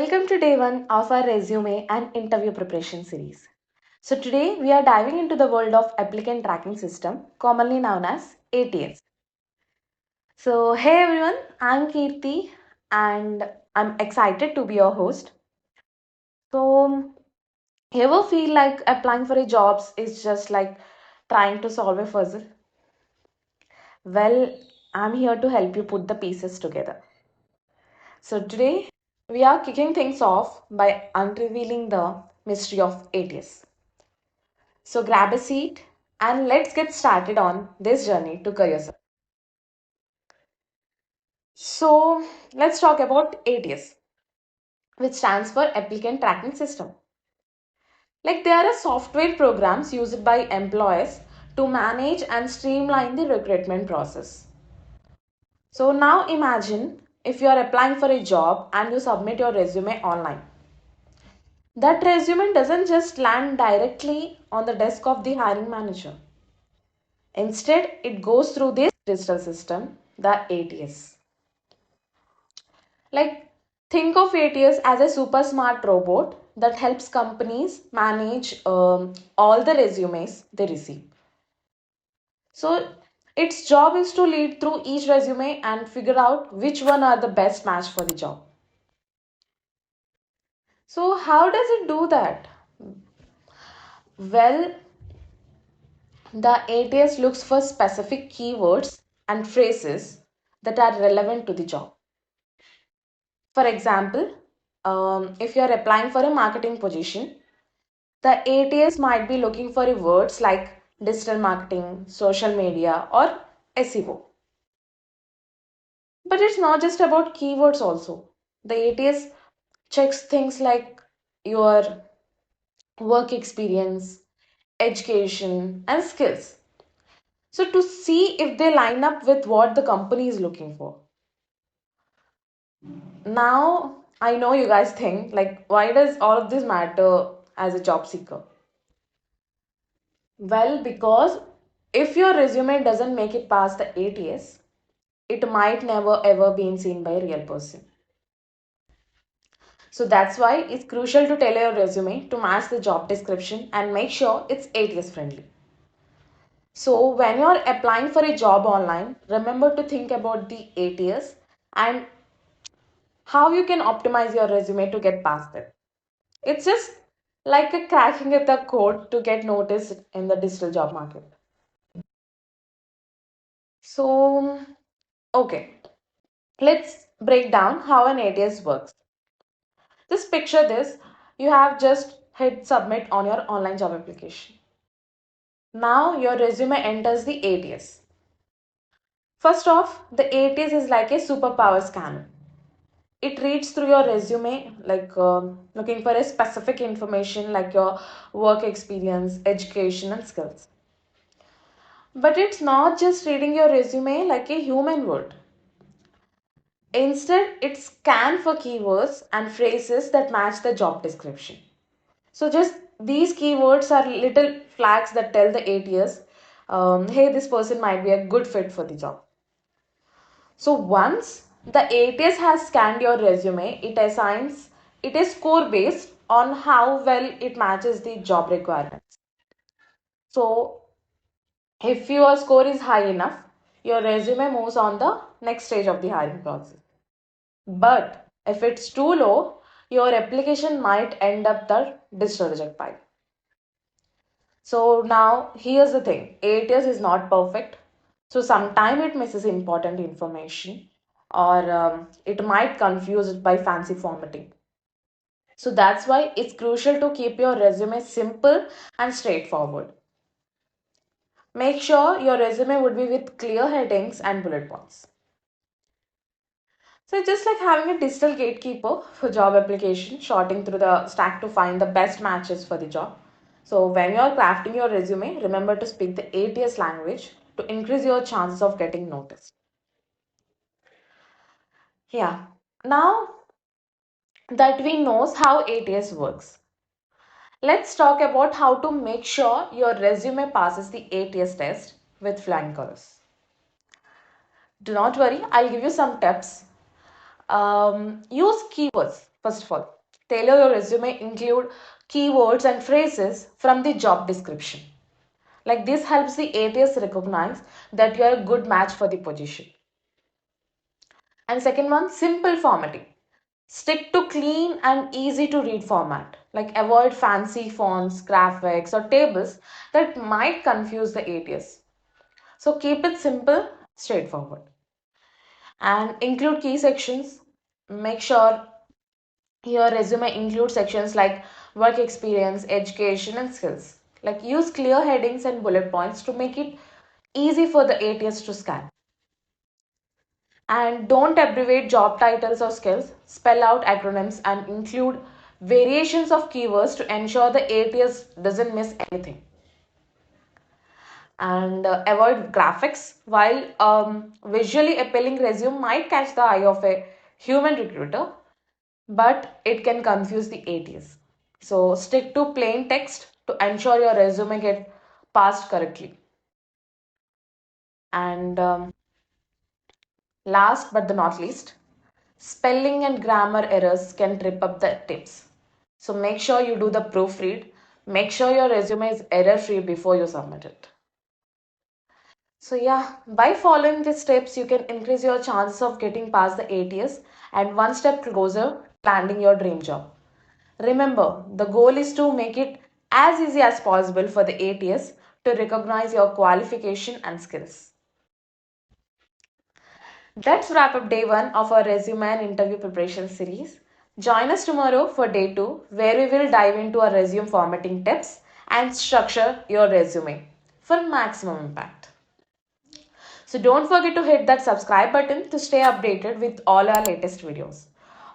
Welcome to day one of our resume and interview preparation series. So today we are diving into the world of Applicant Tracking System, commonly known as ATS. So hey everyone, I'm Kirti and I'm excited to be your host. So ever feel like applying for a jobs is just like trying to solve a puzzle? Well, I'm here to help you put the pieces together. So today we are kicking things off by unrevealing the mystery of ATS. So grab a seat and let's get started on this journey to career success. So let's talk about ATS, which stands for Applicant Tracking System. Like they are a software programs used by employers to manage and streamline the recruitment process. So now imagine if you are applying for a job and you submit your resume online. That resume doesn't just land directly on the desk of the hiring manager. Instead, it goes through this digital system, the ATS. Like, think of ATS as a super smart robot that helps companies manage all the resumes they receive. So, its job is to lead through each resume and figure out which one are the best match for the job. So, how does it do that? Well, the ATS looks for specific keywords and phrases that are relevant to the job. For example, if you are applying for a marketing position, the ATS might be looking for words like digital marketing, social media, or SEO. But it's not just about keywords also. The ATS checks things like your work experience, education, and skills. So to see if they line up with what the company is looking for. Now, I know you guys think like why does all of this matter as a job seeker? Well, because if your resume doesn't make it past the ATS, it might never ever been seen by a real person. So that's why it's crucial to tailor your resume to match the job description and make sure it's ATS friendly. So when you're applying for a job online, remember to think about the ATS and how you can optimize your resume to get past it. It's just like a cracking at the code to get noticed in the digital job market. So, okay, let's break down how an ATS works. Just picture this, you have just hit submit on your online job application. Now your resume enters the ATS. First off, the ATS is like a superpower scanner. It reads through your resume like looking for a specific information like your work experience, education and skills. But it's not just reading your resume like a human would. Instead, it scans for keywords and phrases that match the job description. So just these keywords are little flags that tell the ATS, hey, this person might be a good fit for the job. So once the ATS has scanned your resume, it assigns it is score based on how well it matches the job requirements. So if your score is high enough, your resume moves on the next stage of the hiring process. But if it's too low, your application might end up the digital reject pile. So now here's the thing, ATS is not perfect. So sometimes it misses important information or it might confuse it by fancy formatting. So that's why it's crucial to keep your resume simple and straightforward. Make sure your resume would be with clear headings and bullet points. So it's just like having a digital gatekeeper for job application, sorting through the stack to find the best matches for the job. So when you're crafting your resume, remember to speak the ATS language to increase your chances of getting noticed. Yeah. Now that we knows how ATS works, let's talk about how to make sure your resume passes the ATS test with flying colors. Do not worry, I'll give you some tips. Use keywords first of all. Tailor your resume, include keywords and phrases from the job description. Like this helps the ATS recognize that you are a good match for the position. And second one, simple formatting. Stick to clean and easy to read format. Like avoid fancy fonts, graphics, or tables that might confuse the ATS. So keep it simple, straightforward. And include key sections. Make sure your resume includes sections like work experience, education, and skills. Like use clear headings and bullet points to make it easy for the ATS to scan. And don't abbreviate job titles or skills. Spell out acronyms and include variations of keywords to ensure the ATS doesn't miss anything. And avoid graphics. While visually appealing resume might catch the eye of a human recruiter, but it can confuse the ATS. So stick to plain text to ensure your resume get passed correctly. And last but the not least, spelling and grammar errors can trip up the tips. So make sure you do the proofread. Make sure your resume is error free before you submit it. So yeah, by following these steps, you can increase your chances of getting past the ATS and one step closer to landing your dream job. Remember, the goal is to make it as easy as possible for the ATS to recognize your qualification and skills. That's wrap up day one of our resume and interview preparation series. Join us tomorrow for day two, where we will dive into our resume formatting tips and structure your resume for maximum impact. So don't forget to hit that subscribe button to stay updated with all our latest videos.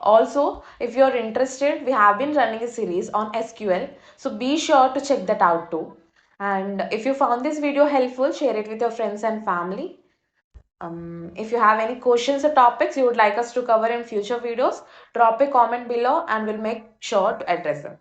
Also, if you're interested, we have been running a series on SQL, so be sure to check that out too. And if you found this video helpful, share it with your friends and family. If you have any questions or topics you would like us to cover in future videos, drop a comment below and we'll make sure to address them.